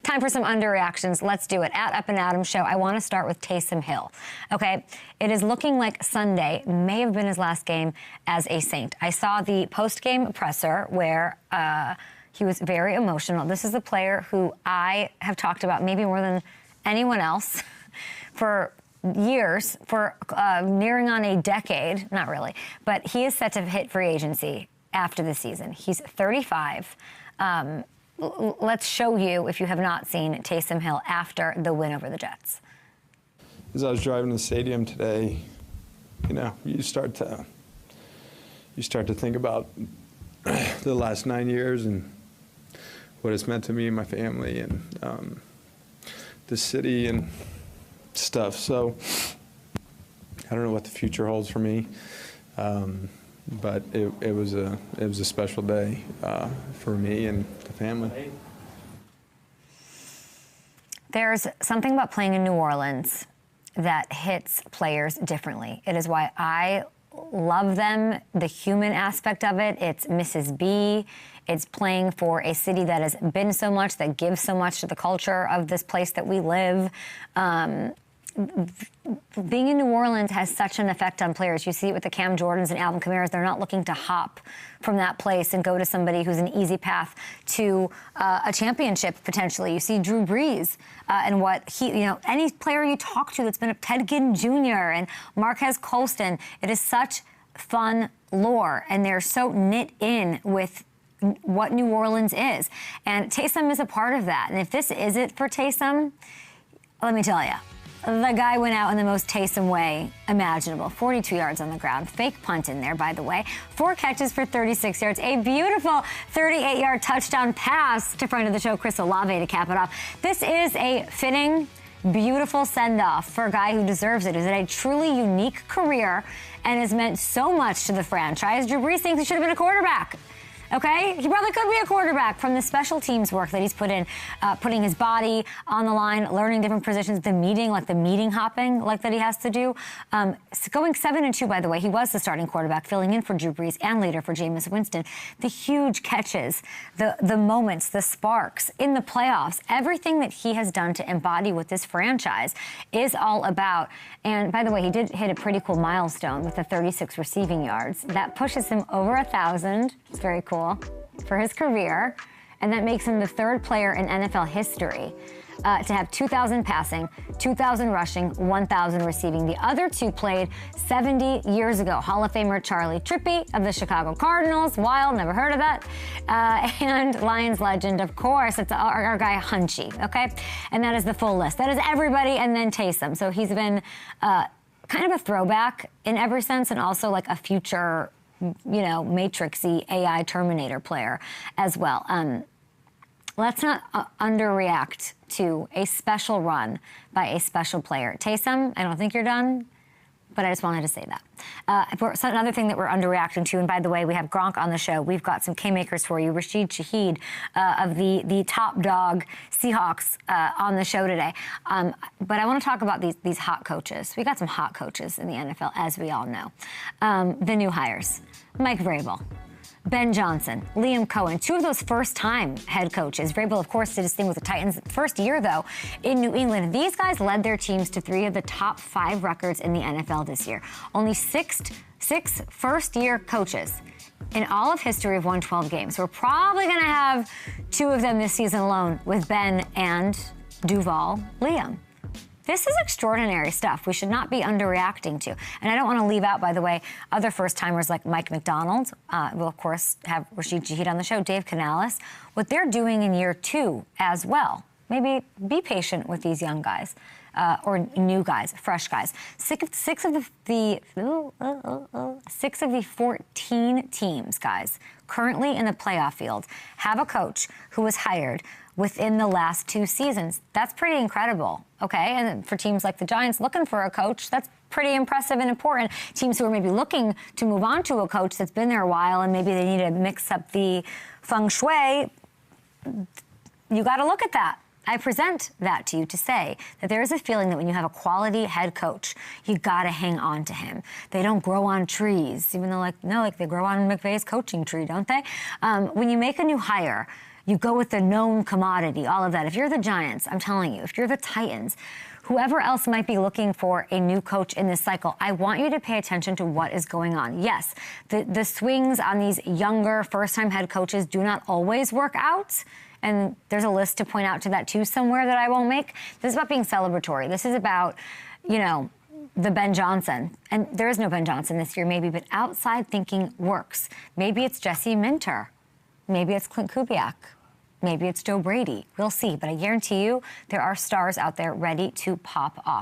time for some underreactions. Let's do it. At Up and Adam Show, I want to start with Taysom Hill. Okay, it is looking like Sunday may have been his last game as a Saint. I saw the post-game presser where he was very emotional. This is a player who I have talked about maybe more than anyone else for years, for nearing on a decade, not really, but he is set to hit free agency after the season. He's 35. Let's show you, if you have not seen Taysom Hill after the win over the Jets. As I was driving to the stadium today, you know, you start to think about the last 9 years and what it's meant to me and my family and the city and stuff. So I don't know what the future holds for me, but it was a special day for me and the family. There's something about playing in New Orleans that hits players differently. It is why I love them, the human aspect of it. It's Mrs. B. It's playing for a city that has been so much, that gives so much to the culture of this place that we live. Being in New Orleans has such an effect on players. You see it with the Cam Jordans and Alvin Kamara's. They're not looking to hop from that place and go to somebody who's an easy path to a championship, potentially. You see Drew Brees and what he, you know, any player you talk to that's been a Ted Ginn Jr. and Marquez Colston, it is such fun lore, and they're so knit in with what New Orleans is. And Taysom is a part of that. And if this is it for Taysom, let me tell you, the guy went out in the most Taysom way imaginable. 42 yards on the ground. Fake punt in there, by the way. 4 catches for 36 yards. A beautiful 38-yard touchdown pass to friend of the show, Chris Olave, to cap it off. This is a fitting, beautiful send-off for a guy who deserves it, who's had a truly unique career and has meant so much to the franchise. Drew Brees thinks he should have been a quarterback. Okay? He probably could be a quarterback from the special teams work that he's put in, putting his body on the line, learning different positions, the meeting hopping like that he has to do. Going 7-2, by the way, he was the starting quarterback, filling in for Drew Brees and later for Jameis Winston. The huge catches, the moments, the sparks in the playoffs, everything that he has done to embody what this franchise is all about. And by the way, he did hit a pretty cool milestone with the 36 receiving yards. That pushes him over 1,000. It's very cool for his career, and that makes him the 3rd player in NFL history to have 2,000 passing, 2,000 rushing, 1,000 receiving. The other 2 played 70 years ago. Hall of Famer Charlie Trippy of the Chicago Cardinals, wild, never heard of that, and Lions legend, of course, it's our guy Hunchy, okay? And that is the full list. That is everybody, and then Taysom. So he's been kind of a throwback in every sense, and also like a future, you know, Matrixy AI Terminator player as well. Let's not underreact to a special run by a special player. Taysom, I don't think you're done, but I just wanted to say that. Another thing that we're underreacting to, and by the way, we have Gronk on the show. We've got some K-makers for you. Rashid Shaheed of the top dog Seahawks on the show today. But I want to talk about these hot coaches. We got some hot coaches in the NFL, as we all know. The new hires, Mike Vrabel, Ben Johnson, Liam Coen, 2 of those first-time head coaches. Vrabel, of course, did his thing with the Titans. First year, though, in New England. These guys led their teams to 3 of the top 5 records in the NFL this year. Only six first-year coaches in all of history have won 12 games. We're probably going to have 2 of them this season alone with Ben and Duval Liam. This is extraordinary stuff. We should not be underreacting to. And I don't want to leave out, by the way, other first-timers like Mike McDonald. We'll, of course, have Rashid Shaheed on the show, Dave Canales. What they're doing in year 2 as well. Maybe be patient with these young guys or new guys, fresh guys. Six of the 14 teams, guys, currently in the playoff field have a coach who was hired within the last 2 seasons. That's pretty incredible, okay? And for teams like the Giants looking for a coach, that's pretty impressive and important. Teams who are maybe looking to move on to a coach that's been there a while and maybe they need to mix up the feng shui, you got to look at that. I present that to you to say that there is a feeling that when you have a quality head coach, you got to hang on to him. They don't grow on trees, even though, they grow on McVay's coaching tree, don't they? When you make a new hire, You go with the known commodity, all of that. If you're the Giants, I'm telling you, if you're the Titans, whoever else might be looking for a new coach in this cycle, I want you to pay attention to what is going on. Yes, the swings on these younger first-time head coaches do not always work out. And there's a list to point out to that too somewhere that I won't make. This is about being celebratory. This is about, the Ben Johnson. And there is no Ben Johnson this year maybe, but outside thinking works. Maybe it's Jesse Minter. Maybe it's Clint Kubiak. Maybe it's Joe Brady. We'll see. But I guarantee you there are stars out there ready to pop off.